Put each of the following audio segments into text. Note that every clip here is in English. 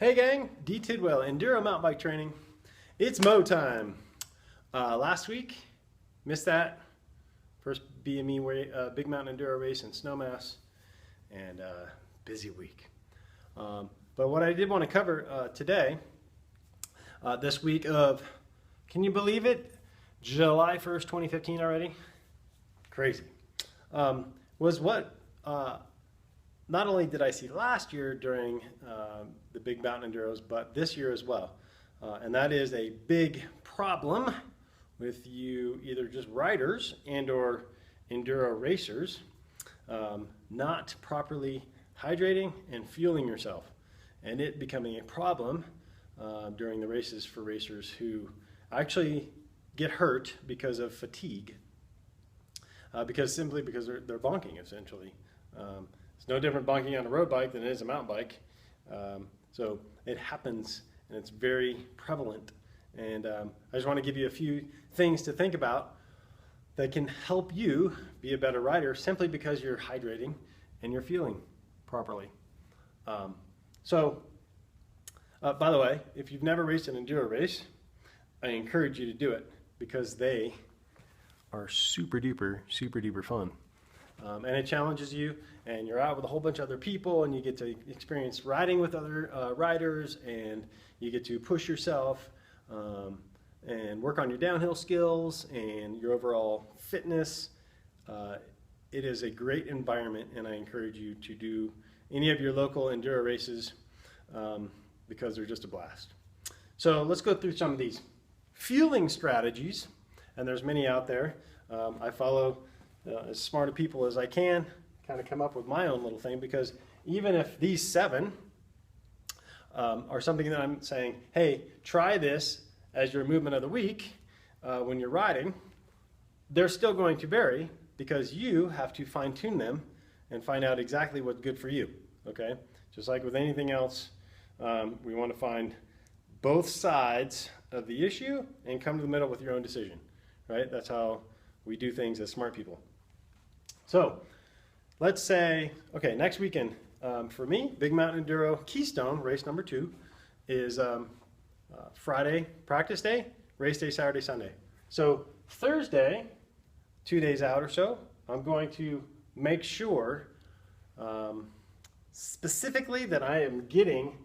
Hey gang, D Tidwell, Enduro mountain bike training. It's Mo time. Last week, missed that. First BME Big Mountain Enduro race in Snowmass, and busy week. But what I did want to cover today, this week of, can you believe it? July 1st, 2015 already? Crazy. Was what not only did I see last year during the Big Mountain Enduros, but this year as well. And that is a big problem with you either just riders and or enduro racers not properly hydrating and fueling yourself. And it becoming a problem during the races for racers who actually get hurt because of fatigue. Simply because they're bonking, essentially. It's no different bonking on a road bike than it is a mountain bike. So it happens, and it's very prevalent. And I just want to give you a few things to think about that can help you be a better rider simply because you're hydrating and you're fueling properly. By the way, if you've never raced an enduro race, I encourage you to do it because they are super duper fun. And it challenges you, and you're out with a whole bunch of other people, and you get to experience riding with other riders, and you get to push yourself and work on your downhill skills and your overall fitness. It is a great environment, and I encourage you to do any of your local enduro races because they're just a blast. So let's go through some of these fueling strategies, and there's many out there. I follow as smart of people as I can, kind of come up with my own little thing, because even if these 7 are something that I'm saying, hey, try this as your movement of the week when you're riding, they're still going to vary because you have to fine tune them and find out exactly what's good for you, okay? Just like with anything else, we want to find both sides of the issue and come to the middle with your own decision, right? That's how we do things as smart people. So let's say, okay, next weekend for me, Big Mountain Enduro Keystone, race number 2, is Friday, practice day, race day, Saturday, Sunday. So Thursday, 2 days out or so, I'm going to make sure specifically that I am getting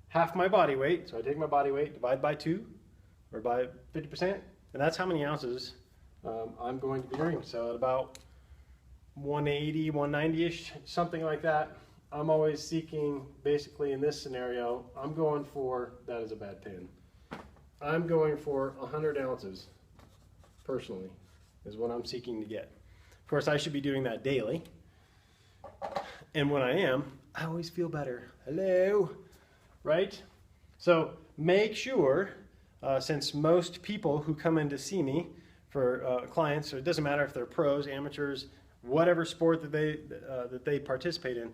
half my body weight. So I take my body weight, divide by 2, or by 50%, and that's how many ounces I'm going to be doing. So at about 180, 190-ish, something like that. I'm always seeking, basically in this scenario, I'm going for, that is a bad pin, I'm going for 100 ounces, personally, is what I'm seeking to get. Of course, I should be doing that daily, and when I am, I always feel better. Hello, right? So make sure, since most people who come in to see me for clients, so it doesn't matter if they're pros, amateurs, whatever sport that they participate in,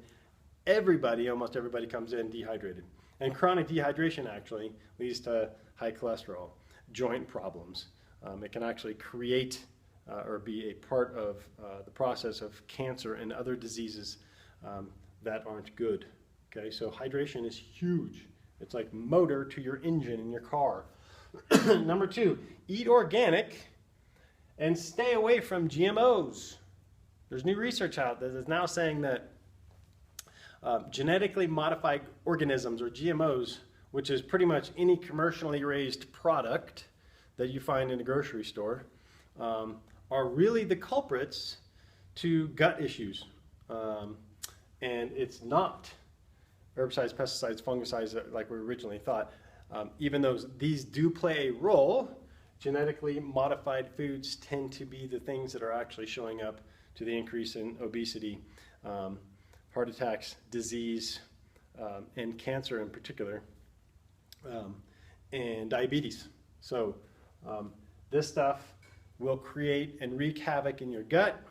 almost everybody comes in dehydrated. And chronic dehydration actually leads to high cholesterol, joint problems. It can actually create or be a part of the process of cancer and other diseases that aren't good. Okay, so hydration is huge. It's like motor to your engine in your car. Number 2, eat organic and stay away from GMOs. There's new research out there that's now saying that genetically modified organisms, or GMOs, which is pretty much any commercially raised product that you find in a grocery store, are really the culprits to gut issues. And it's not herbicides, pesticides, fungicides like we originally thought. Even though these do play a role, genetically modified foods tend to be the things that are actually showing up to the increase in obesity, heart attacks, disease, and cancer in particular, and diabetes. So this stuff will create and wreak havoc in your gut,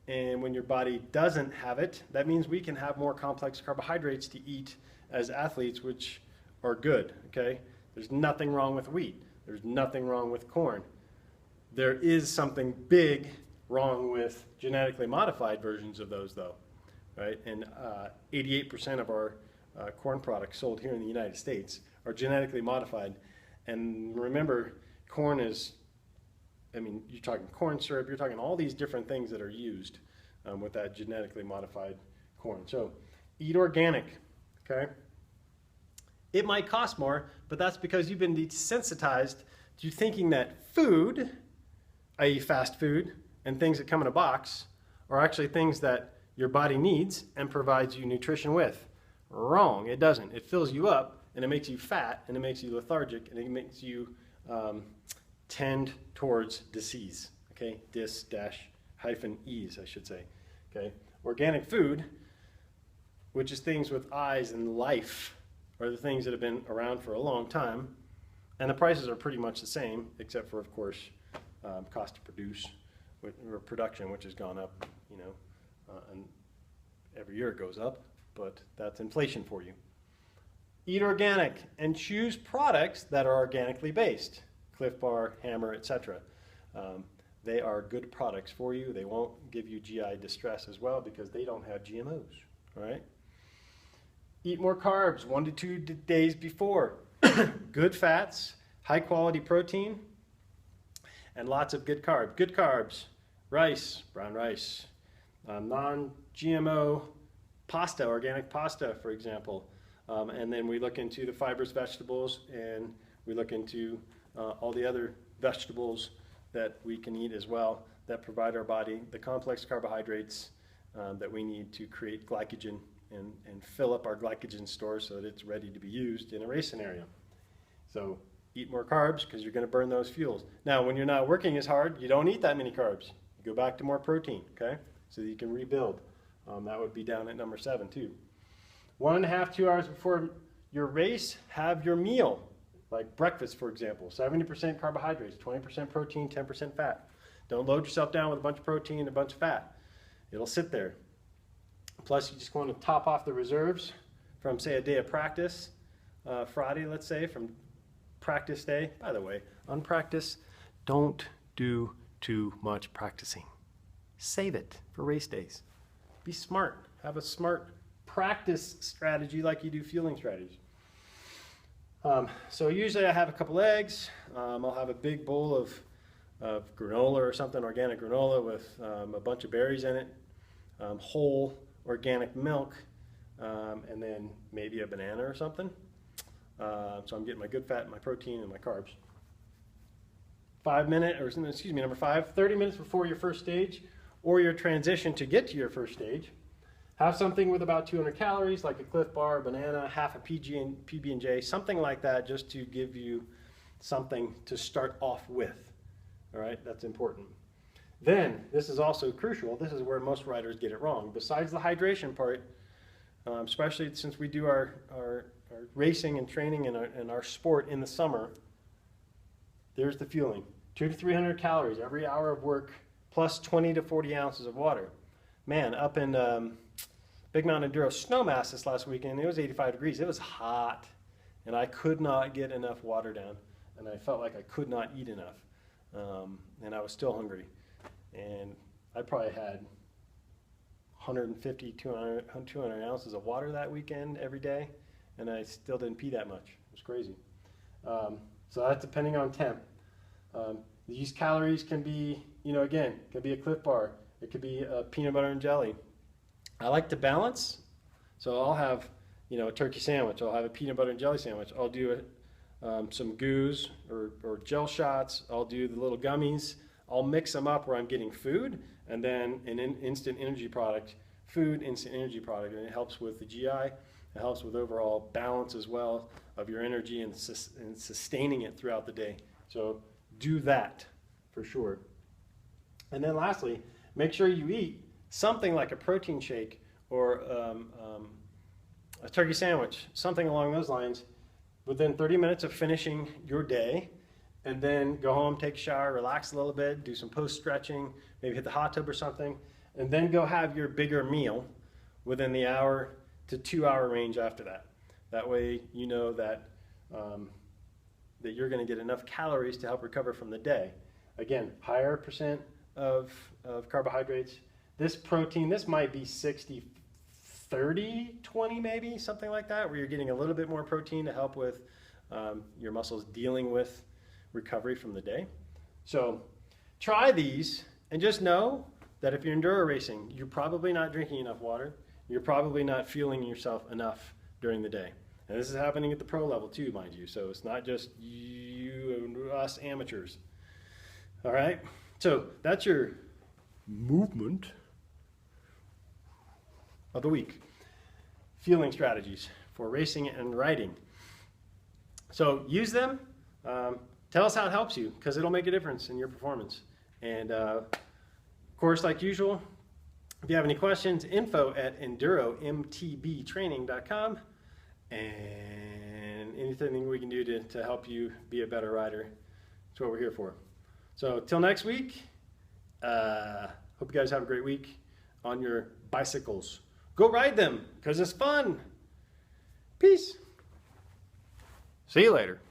and when your body doesn't have it, that means we can have more complex carbohydrates to eat as athletes, which are good, okay? There's nothing wrong with wheat. There's nothing wrong with corn. There is something big wrong with genetically modified versions of those, though, right? And 88% of our corn products sold here in the United States are genetically modified. And remember, corn is, I mean, you're talking corn syrup, you're talking all these different things that are used with that genetically modified corn. So eat organic, okay? It might cost more, but that's because you've been desensitized to thinking that food, i.e. fast food, and things that come in a box are actually things that your body needs and provides you nutrition with. Wrong, it doesn't. It fills you up, and it makes you fat, and it makes you lethargic, and it makes you tend towards disease, okay? Dis-hyphen-ease, I should say, okay? Organic food, which is things with eyes and life, are the things that have been around for a long time, and the prices are pretty much the same, except for, of course, cost to produce, or production, which has gone up, you know, and every year it goes up, but that's inflation for you. Eat organic and choose products that are organically based. Cliff Bar, Hammer, etc. They are good products for you. They won't give you GI distress as well because they don't have GMOs, all right? Eat more carbs 1 to 2 days before. Good fats, high quality protein, and lots of good carbs. Good carbs, rice, brown rice, non-GMO pasta, organic pasta, for example. And then we look into the fibrous vegetables, and we look into all the other vegetables that we can eat as well that provide our body the complex carbohydrates that we need to create glycogen and fill up our glycogen stores so that it's ready to be used in a race scenario. So eat more carbs because you're going to burn those fuels. Now, when you're not working as hard, you don't eat that many carbs. You go back to more protein, okay, so that you can rebuild. That would be down at number 7 too. 1.5 to 2 hours before your race, have your meal, like breakfast, for example. 70% carbohydrates, 20% protein, 10% fat. Don't load yourself down with a bunch of protein and a bunch of fat. It'll sit there. Plus, you just want to top off the reserves from, say, a day of practice, Friday, let's say, from practice day. By the way, on practice, don't do too much practicing. Save it for race days. Be smart. Have a smart practice strategy like you do fueling strategies. So usually I have a couple eggs. I'll have a big bowl of granola or something, organic granola with a bunch of berries in it, whole organic milk, and then maybe a banana or something. So I'm getting my good fat and my protein and my carbs. 30 minutes before your first stage or your transition to get to your first stage, have something with about 200 calories, like a Cliff Bar, a banana, half a PB&J, something like that, just to give you something to start off with. All right, that's important. Then, this is also crucial. This is where most riders get it wrong. Besides the hydration part, especially since we do our racing and training and our sport in the summer, there's the fueling. 200 to 300 calories every hour of work, plus 20 to 40 ounces of water. Man, up in Big Mountain Enduro Snowmass this last weekend, it was 85 degrees. It was hot, and I could not get enough water down, and I felt like I could not eat enough, and I was still hungry. And I probably had 150, 200 ounces of water that weekend every day, and I still didn't pee that much. It was crazy. So that's depending on temp. These calories can be, again, it could be a Cliff Bar. It could be a peanut butter and jelly. I like to balance, so I'll have, a turkey sandwich. I'll have a peanut butter and jelly sandwich. I'll do some goos or gel shots. I'll do the little gummies. I'll mix them up where I'm getting food and then an instant energy product, instant energy product, and it helps with the GI. It helps with overall balance as well of your energy and sustaining it throughout the day. So do that for sure. And then lastly, make sure you eat something like a protein shake or a turkey sandwich, something along those lines, within 30 minutes of finishing your day, and then go home, take a shower, relax a little bit, do some post-stretching, maybe hit the hot tub or something, and then go have your bigger meal within the hour to 2 hour range after that. That way you know that, that you're going to get enough calories to help recover from the day. Again, higher percent of carbohydrates. This protein, this might be 60, 30-20 maybe, something like that, where you're getting a little bit more protein to help with your muscles dealing with recovery from the day. So try these and just know that if you're enduro racing, you're probably not drinking enough water. You're probably not fueling yourself enough during the day. And this is happening at the pro level too, mind you. So it's not just you and us amateurs. All right? So that's your movement of the week. Fueling strategies for racing and riding. So use them. Tell us how it helps you, because it'll make a difference in your performance. And of course, like usual, if you have any questions, info@enduromtbtraining.com. And anything we can do to help you be a better rider, that's what we're here for. So till next week, hope you guys have a great week on your bicycles. Go ride them, because it's fun. Peace. See you later.